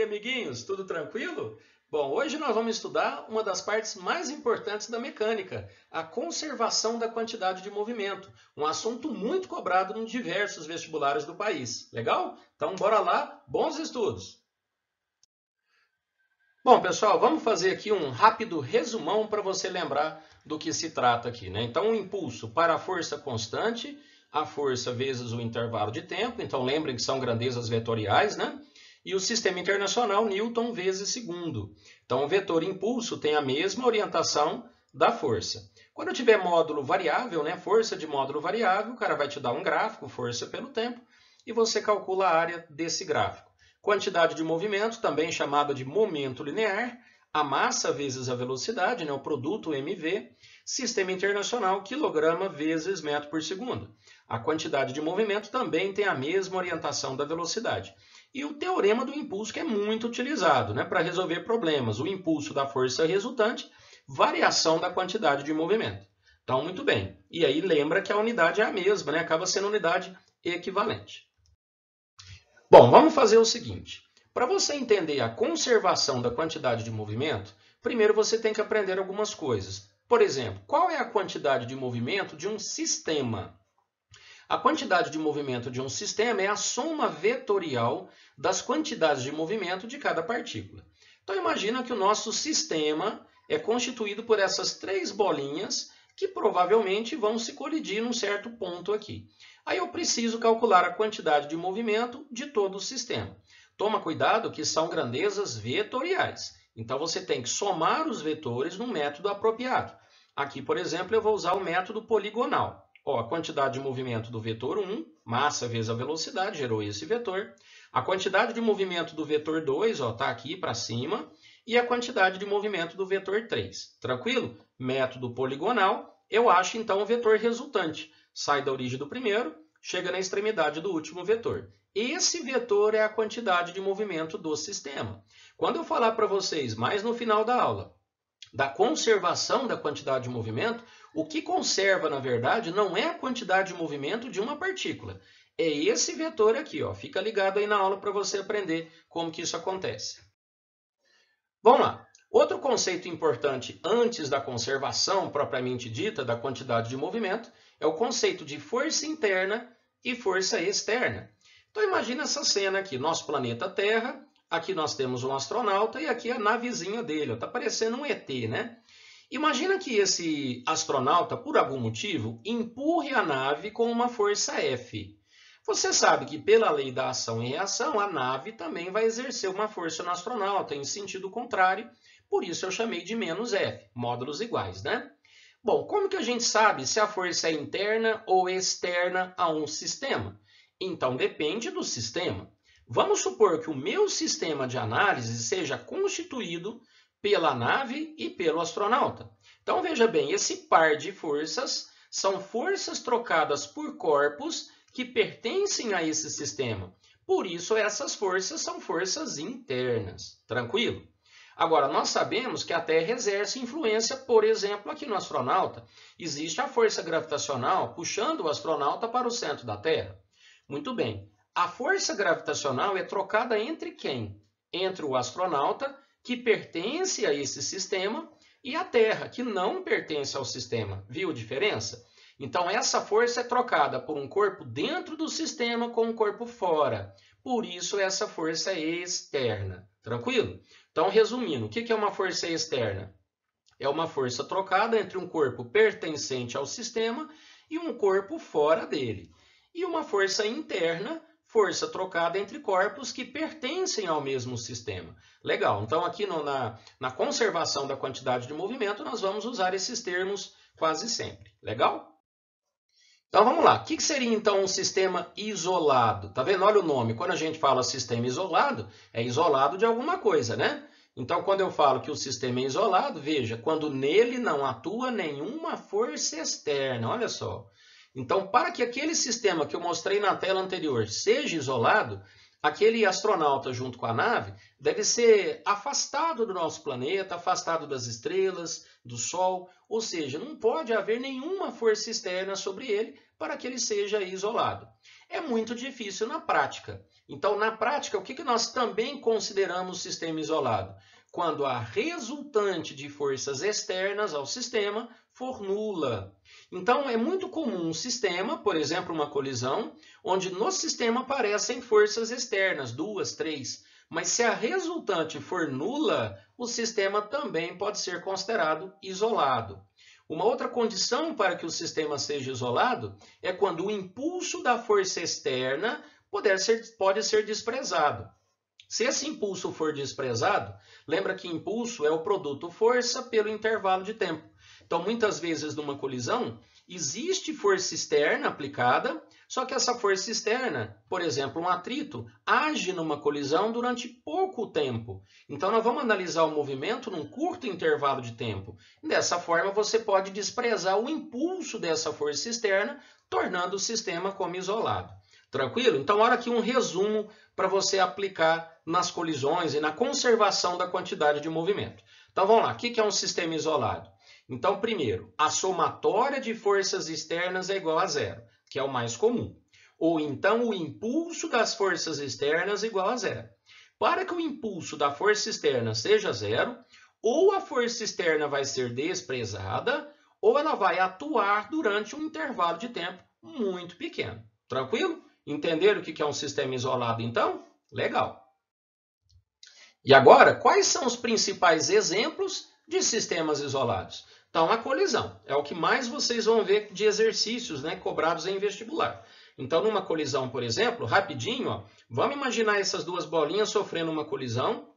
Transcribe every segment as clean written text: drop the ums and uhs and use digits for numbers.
aí, amiguinhos? Tudo tranquilo? Bom, hoje nós vamos estudar uma das partes mais importantes da mecânica, a conservação da quantidade de movimento, um assunto muito cobrado em diversos vestibulares do país. Legal? Então, bora lá, bons estudos! Bom, pessoal, vamos fazer aqui um rápido resumão para você lembrar do que se trata aqui, né? Então, o impulso para a força constante, a força vezes o intervalo de tempo, então lembrem que são grandezas vetoriais, né? E o sistema internacional, Newton vezes segundo. Então, o vetor impulso tem a mesma orientação da força. Quando eu tiver módulo variável, né, força de módulo variável, o cara vai te dar um gráfico, força pelo tempo, e você calcula a área desse gráfico. Quantidade de movimento, também chamada de momento linear, a massa vezes a velocidade, né, o produto mv, sistema internacional, quilograma vezes metro por segundo. A quantidade de movimento também tem a mesma orientação da velocidade. E o teorema do impulso, que é muito utilizado, né, para resolver problemas. O impulso da força resultante, variação da quantidade de movimento. Então, muito bem. E aí lembra que a unidade é a mesma, né? Acaba sendo unidade equivalente. Bom, vamos fazer o seguinte. Para você entender a conservação da quantidade de movimento, primeiro você tem que aprender algumas coisas. Por exemplo, qual é a quantidade de movimento de um sistema? A quantidade de movimento de um sistema é a soma vetorial das quantidades de movimento de cada partícula. Então, imagina que o nosso sistema é constituído por essas três bolinhas que provavelmente vão se colidir num certo ponto aqui. Aí eu preciso calcular a quantidade de movimento de todo o sistema. Toma cuidado que são grandezas vetoriais. Então, você tem que somar os vetores num método apropriado. Aqui, por exemplo, eu vou usar o método poligonal. A quantidade de movimento do vetor 1, massa vezes a velocidade, gerou esse vetor. A quantidade de movimento do vetor 2, está aqui para cima. E a quantidade de movimento do vetor 3. Tranquilo? Método poligonal, eu acho então o vetor resultante. Sai da origem do primeiro, chega na extremidade do último vetor. Esse vetor é a quantidade de movimento do sistema. Quando eu falar para vocês, mais no final da aula, da conservação da quantidade de movimento, o que conserva, na verdade, não é a quantidade de movimento de uma partícula. É esse vetor aqui, Fica ligado aí na aula para você aprender como que isso acontece. Vamos lá. Outro conceito importante antes da conservação propriamente dita da quantidade de movimento é o conceito de força interna e força externa. Então imagina essa cena aqui, nosso planeta Terra, aqui nós temos um astronauta e aqui a navezinha dele, está parecendo um ET, né? Imagina que esse astronauta, por algum motivo, empurre a nave com uma força F. Você sabe que pela lei da ação e reação, a nave também vai exercer uma força no astronauta em sentido contrário, por isso eu chamei de menos F, módulos iguais, né? Bom, como que a gente sabe se a força é interna ou externa a um sistema? Então depende do sistema. Vamos supor que o meu sistema de análise seja constituído pela nave e pelo astronauta. Então veja bem, esse par de forças são forças trocadas por corpos que pertencem a esse sistema. Por isso, essas forças são forças internas. Tranquilo? Agora, nós sabemos que a Terra exerce influência, por exemplo, aqui no astronauta. Existe a força gravitacional puxando o astronauta para o centro da Terra. Muito bem. A força gravitacional é trocada entre quem? Entre o astronauta, que pertence a esse sistema, e a Terra, que não pertence ao sistema. Viu a diferença? Então, essa força é trocada por um corpo dentro do sistema com um corpo fora. Por isso, essa força é externa. Tranquilo? Então, resumindo, o que é uma força externa? É uma força trocada entre um corpo pertencente ao sistema e um corpo fora dele. E uma força interna, força trocada entre corpos que pertencem ao mesmo sistema. Legal, então aqui na conservação da quantidade de movimento, nós vamos usar esses termos quase sempre. Legal? Então vamos lá, o que seria então um sistema isolado? Tá vendo? Olha o nome, quando a gente fala sistema isolado, é isolado de alguma coisa, né? Então quando eu falo que o sistema é isolado, veja, quando nele não atua nenhuma força externa, olha só. Então para que aquele sistema que eu mostrei na tela anterior seja isolado, aquele astronauta junto com a nave deve ser afastado do nosso planeta, afastado das estrelas, do Sol, ou seja, não pode haver nenhuma força externa sobre ele para que ele seja isolado. é muito difícil na prática. Então, na prática, o que nós também consideramos sistema isolado? Quando a resultante de forças externas ao sistema for nula. Então, é muito comum um sistema, por exemplo, uma colisão, onde no sistema aparecem forças externas, 2, 3. Mas se a resultante for nula, o sistema também pode ser considerado isolado. Uma outra condição para que o sistema seja isolado é quando o impulso da força externa pode ser desprezado. Se esse impulso for desprezado, lembra que impulso é o produto força pelo intervalo de tempo. Então, muitas vezes numa colisão, existe força externa aplicada, só que essa força externa, por exemplo, um atrito, age numa colisão durante pouco tempo. Então, nós vamos analisar o movimento num curto intervalo de tempo. Dessa forma, você pode desprezar o impulso dessa força externa, tornando o sistema como isolado. Tranquilo? Então, olha aqui um resumo para você aplicar nas colisões e na conservação da quantidade de movimento. Então, vamos lá. O que é um sistema isolado? Então, primeiro, a somatória de forças externas é igual a zero, que é o mais comum. Ou então, o impulso das forças externas é igual a zero. Para que o impulso da força externa seja zero, ou a força externa vai ser desprezada, ou ela vai atuar durante um intervalo de tempo muito pequeno. Tranquilo? Entenderam o que é um sistema isolado, então? Legal. E agora, quais são os principais exemplos de sistemas isolados? Então, a colisão é o que mais vocês vão ver de exercícios, né, cobrados em vestibular. Então, numa colisão, por exemplo, rapidinho, ó, vamos imaginar essas duas bolinhas sofrendo uma colisão,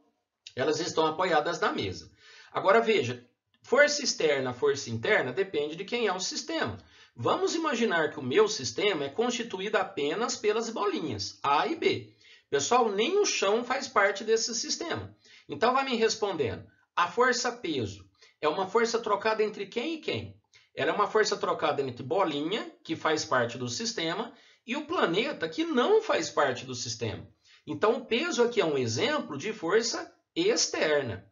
elas estão apoiadas na mesa. Agora, veja, força externa, força interna, depende de quem é o sistema. Vamos imaginar que o meu sistema é constituído apenas pelas bolinhas, A e B. Pessoal, nem o chão faz parte desse sistema. Então, vai me respondendo, a força peso é uma força trocada entre quem e quem? Ela é uma força trocada entre bolinha, que faz parte do sistema, e o planeta, que não faz parte do sistema. Então, o peso aqui é um exemplo de força externa.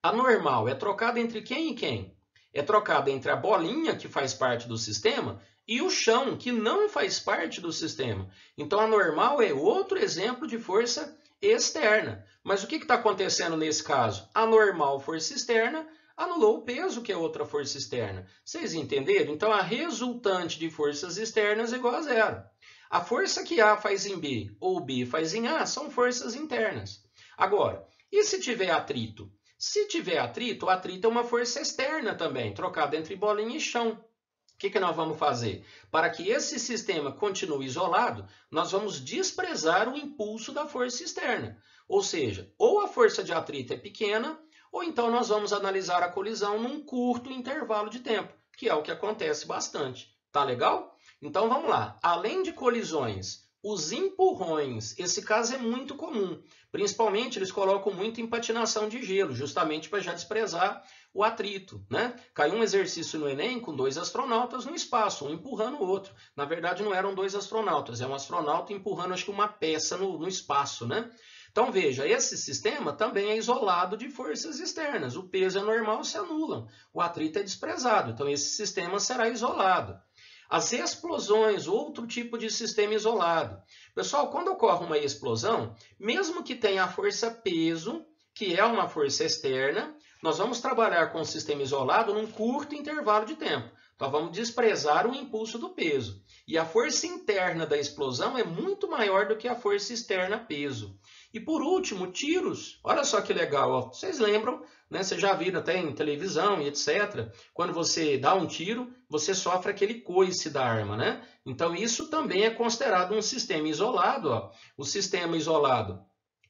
A normal é trocada entre quem e quem? É trocada entre a bolinha, que faz parte do sistema, e o chão, que não faz parte do sistema. Então, a normal é outro exemplo de força externa. Mas o que está acontecendo nesse caso? A normal, força externa, anulou o peso, que é outra força externa. Vocês entenderam? Então, a resultante de forças externas é igual a zero. A força que A faz em B ou B faz em A são forças internas. Agora, e se tiver atrito? Se tiver atrito, o atrito é uma força externa também, trocada entre bolinha e chão. O que nós vamos fazer? Para que esse sistema continue isolado, nós vamos desprezar o impulso da força externa. Ou seja, ou a força de atrito é pequena, ou então nós vamos analisar a colisão num curto intervalo de tempo, que é o que acontece bastante. Tá legal? Então vamos lá. Além de colisões, os empurrões, esse caso é muito comum. Principalmente eles colocam muito em patinação de gelo, justamente para já desprezar o atrito, né? Caiu um exercício no Enem com 2 astronautas no espaço, um empurrando o outro. Na verdade não eram 2 astronautas, é um astronauta empurrando acho que uma peça no espaço, né? Então veja, esse sistema também é isolado de forças externas. O peso é normal, se anulam. O atrito é desprezado, então esse sistema será isolado. As explosões, outro tipo de sistema isolado. Pessoal, quando ocorre uma explosão, mesmo que tenha a força peso, que é uma força externa, nós vamos trabalhar com o sistema isolado num curto intervalo de tempo. Então, vamos desprezar o impulso do peso. E a força interna da explosão é muito maior do que a força externa peso. E por último, tiros. Olha só que legal, ó. Vocês lembram, né? Vocês já viram até em televisão e etc. Quando você dá um tiro, você sofre aquele coice da arma, né? Então isso também é considerado um sistema isolado, ó. O sistema isolado,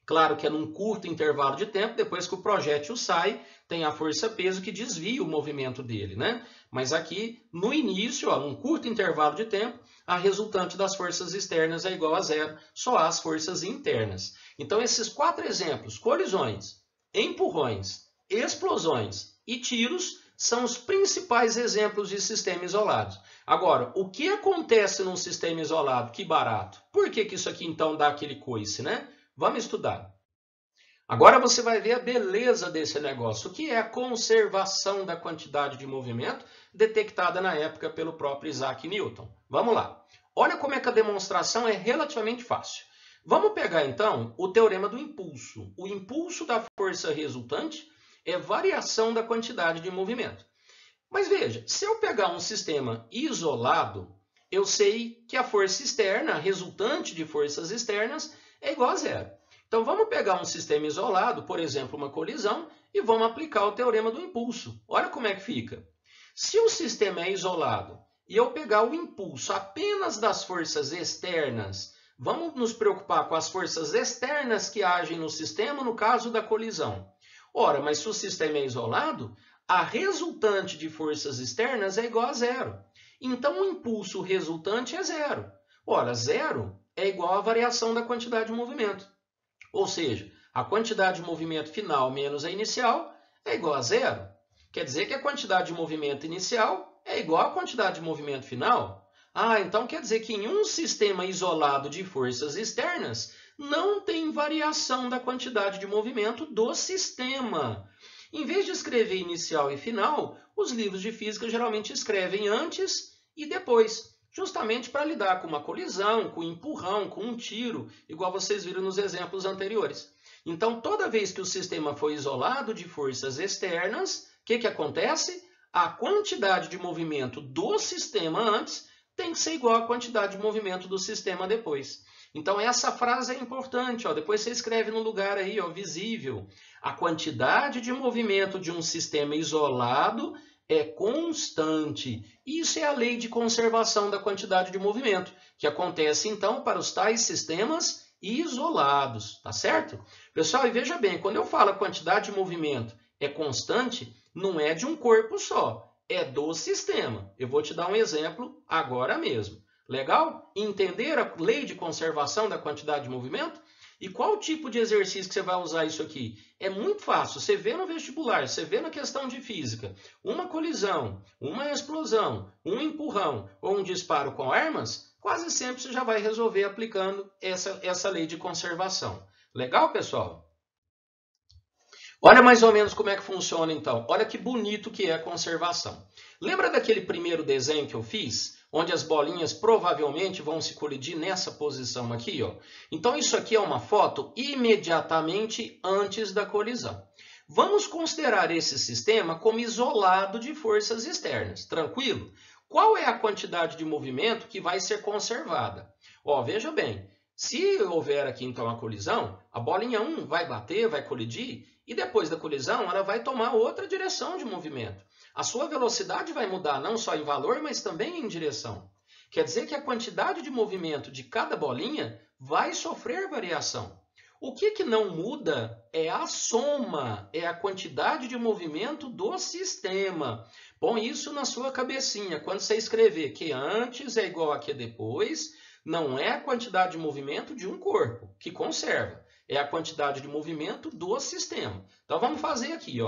claro que é num curto intervalo de tempo, depois que o projétil sai, tem a força-peso que desvia o movimento dele, né? Mas aqui, no início, ó, num curto intervalo de tempo, a resultante das forças externas é igual a zero, só há as forças internas. Então, esses 4 exemplos, colisões, empurrões, explosões e tiros, são os principais exemplos de sistema isolado. Agora, o que acontece num sistema isolado? Que barato. Por que isso aqui, então, dá aquele coice, né? Vamos estudar. Agora você vai ver a beleza desse negócio, o que é a conservação da quantidade de movimento detectada na época pelo próprio Isaac Newton. Vamos lá. Olha como é que a demonstração é relativamente fácil. Vamos pegar, então, o teorema do impulso. O impulso da força resultante é variação da quantidade de movimento. Mas veja, se eu pegar um sistema isolado, eu sei que a força externa, a resultante de forças externas, é igual a zero. Então, vamos pegar um sistema isolado, por exemplo, uma colisão, e vamos aplicar o teorema do impulso. Olha como é que fica. Se o sistema é isolado e eu pegar o impulso apenas das forças externas, vamos nos preocupar com as forças externas que agem no sistema no caso da colisão. Ora, mas se o sistema é isolado, a resultante de forças externas é igual a zero. Então, o impulso resultante é zero. Ora, zero é igual à variação da quantidade de movimento. Ou seja, a quantidade de movimento final menos a inicial é igual a zero. Quer dizer que a quantidade de movimento inicial é igual à quantidade de movimento final. Então quer dizer que em um sistema isolado de forças externas, não tem variação da quantidade de movimento do sistema. Em vez de escrever inicial e final, os livros de física geralmente escrevem antes e depois, justamente para lidar com uma colisão, com um empurrão, com um tiro, igual vocês viram nos exemplos anteriores. Então, toda vez que o sistema foi isolado de forças externas, o que acontece? A quantidade de movimento do sistema antes tem que ser igual à quantidade de movimento do sistema depois. Então, essa frase é importante. Depois você escreve no lugar aí, visível. A quantidade de movimento de um sistema isolado é constante. Isso é a lei de conservação da quantidade de movimento, que acontece, então, para os tais sistemas isolados, tá certo? Pessoal, e veja bem, quando eu falo a quantidade de movimento é constante, não é de um corpo só, é do sistema. Eu vou te dar um exemplo agora mesmo. Legal? Entender a lei de conservação da quantidade de movimento? E qual tipo de exercício que você vai usar isso aqui? É muito fácil. Você vê no vestibular, você vê na questão de física, uma colisão, uma explosão, um empurrão ou um disparo com armas, quase sempre você já vai resolver aplicando essa lei de conservação. Legal, pessoal? Olha mais ou menos como é que funciona, então. Olha que bonito que é a conservação. Lembra daquele primeiro desenho que eu fiz? Onde as bolinhas provavelmente vão se colidir nessa posição aqui, Então, isso aqui é uma foto imediatamente antes da colisão. Vamos considerar esse sistema como isolado de forças externas, tranquilo? Qual é a quantidade de movimento que vai ser conservada? Veja bem, se houver aqui, então, a colisão, a bolinha 1 vai bater, vai colidir, e depois da colisão, ela vai tomar outra direção de movimento. A sua velocidade vai mudar não só em valor, mas também em direção. Quer dizer que a quantidade de movimento de cada bolinha vai sofrer variação. O que não muda é a soma, é a quantidade de movimento do sistema. Põe isso na sua cabecinha. Quando você escrever que antes é igual a que depois, não é a quantidade de movimento de um corpo que conserva, é a quantidade de movimento do sistema. Então vamos fazer aqui,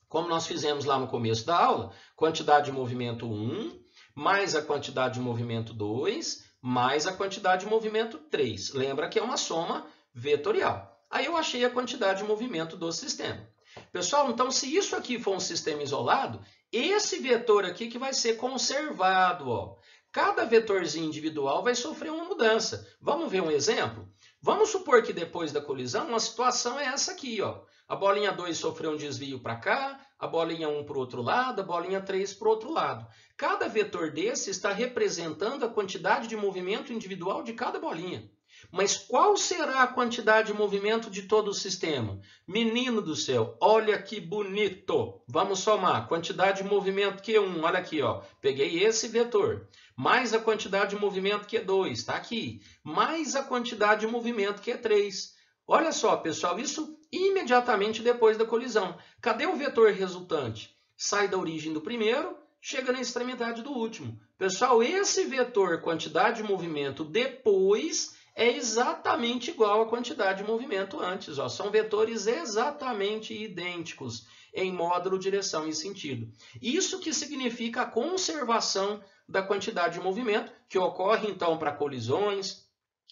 como nós fizemos lá no começo da aula, quantidade de movimento 1, mais a quantidade de movimento 2, mais a quantidade de movimento 3. Lembra que é uma soma vetorial. Aí eu achei a quantidade de movimento do sistema. Pessoal, então se isso aqui for um sistema isolado, esse vetor aqui que vai ser conservado, Cada vetorzinho individual vai sofrer uma mudança. Vamos ver um exemplo? Vamos supor que depois da colisão, uma situação é essa aqui, A bolinha 2 sofreu um desvio para cá, a bolinha 1 para o outro lado, a bolinha 3 para o outro lado. Cada vetor desse está representando a quantidade de movimento individual de cada bolinha. Mas qual será a quantidade de movimento de todo o sistema? Menino do céu, olha que bonito! Vamos somar. Quantidade de movimento Q1, olha aqui, Peguei esse vetor. Mais a quantidade de movimento Q2, está aqui. Mais a quantidade de movimento Q3. Olha só, pessoal, isso imediatamente depois da colisão. Cadê o vetor resultante? Sai da origem do primeiro, chega na extremidade do último. Pessoal, esse vetor quantidade de movimento depois é exatamente igual à quantidade de movimento antes. São vetores exatamente idênticos em módulo, direção e sentido. Isso que significa a conservação da quantidade de movimento, que ocorre então para colisões,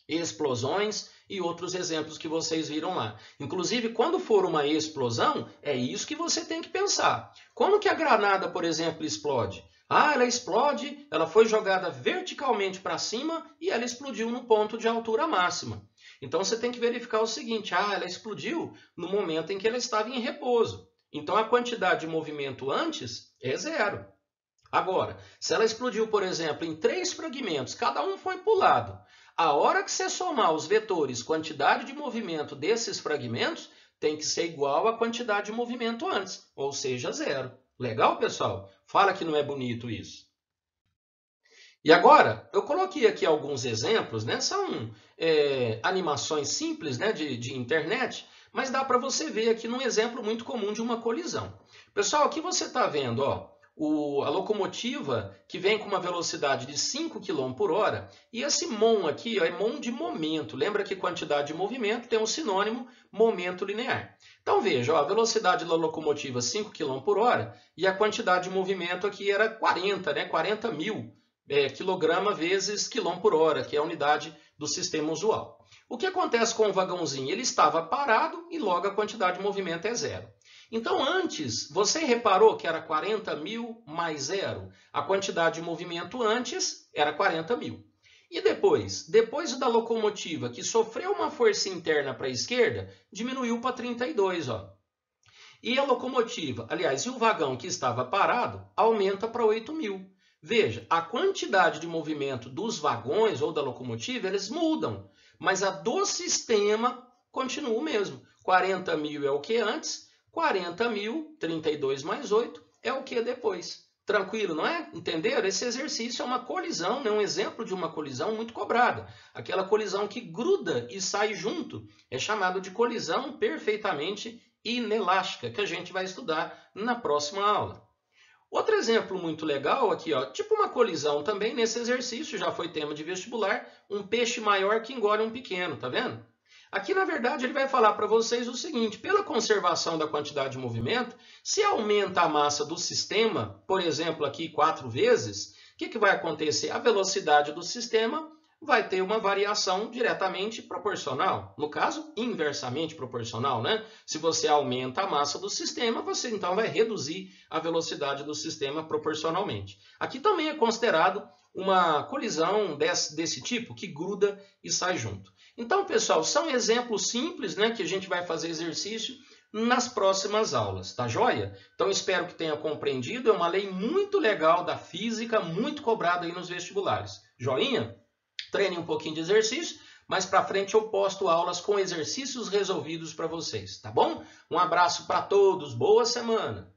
explosões e outros exemplos que vocês viram lá. Inclusive, quando for uma explosão, é isso que você tem que pensar. Como que a granada, por exemplo, explode? Ah, ela explode, ela foi jogada verticalmente para cima e ela explodiu no ponto de altura máxima. Então você tem que verificar o seguinte: ah, ela explodiu no momento em que ela estava em repouso. Então a quantidade de movimento antes é zero. Agora, se ela explodiu, por exemplo, em 3 fragmentos, cada um foi para o lado, a hora que você somar os vetores, quantidade de movimento desses fragmentos, tem que ser igual à quantidade de movimento antes, ou seja, zero. Legal, pessoal? Fala que não é bonito isso. E agora, eu coloquei aqui alguns exemplos, né? São animações simples, né, de internet, mas dá para você ver aqui num exemplo muito comum de uma colisão. Pessoal, aqui você está vendo, ó, a locomotiva que vem com uma velocidade de 5 km por hora, e esse mon aqui ó, é mon de momento. Lembra que quantidade de movimento tem um sinônimo momento linear. Então veja, ó, a velocidade da locomotiva 5 km por hora e a quantidade de movimento aqui era 40, né? 40 mil quilograma vezes quilômetro por hora, que é a unidade do sistema usual. O que acontece com o vagãozinho? Ele estava parado e logo a quantidade de movimento é zero. Então, antes, você reparou que era 40 mil mais zero? A quantidade de movimento antes era 40 mil. E depois? Depois da locomotiva que sofreu uma força interna para a esquerda, diminuiu para 32, ó. E a locomotiva, aliás, e o vagão que estava parado, aumenta para 8 mil. Veja, a quantidade de movimento dos vagões ou da locomotiva, eles mudam, mas a do sistema continua o mesmo. 40 mil é o que antes, 40 mil, 32 mais 8, é o que depois. Tranquilo, não é? Entenderam? Esse exercício é uma colisão, né? Um exemplo de uma colisão muito cobrada. Aquela colisão que gruda e sai junto. É chamado de colisão perfeitamente inelástica, que a gente vai estudar na próxima aula. Outro exemplo muito legal aqui, ó, tipo uma colisão também nesse exercício, já foi tema de vestibular, um peixe maior que engole um pequeno, tá vendo? Aqui, na verdade, ele vai falar para vocês o seguinte: pela conservação da quantidade de movimento, se aumenta a massa do sistema, por exemplo, aqui 4 vezes, o que vai acontecer? A velocidade do sistema vai ter uma variação diretamente proporcional. No caso, inversamente proporcional, né? Se você aumenta a massa do sistema, você então vai reduzir a velocidade do sistema proporcionalmente. Aqui também é considerado uma colisão desse tipo, que gruda e sai junto. Então, pessoal, são exemplos simples, né, que a gente vai fazer exercício nas próximas aulas, tá joia? Então, espero que tenha compreendido. É uma lei muito legal da física, muito cobrada aí nos vestibulares. Joinha? Treine um pouquinho de exercício, mas para frente eu posto aulas com exercícios resolvidos para vocês, tá bom? Um abraço para todos, boa semana!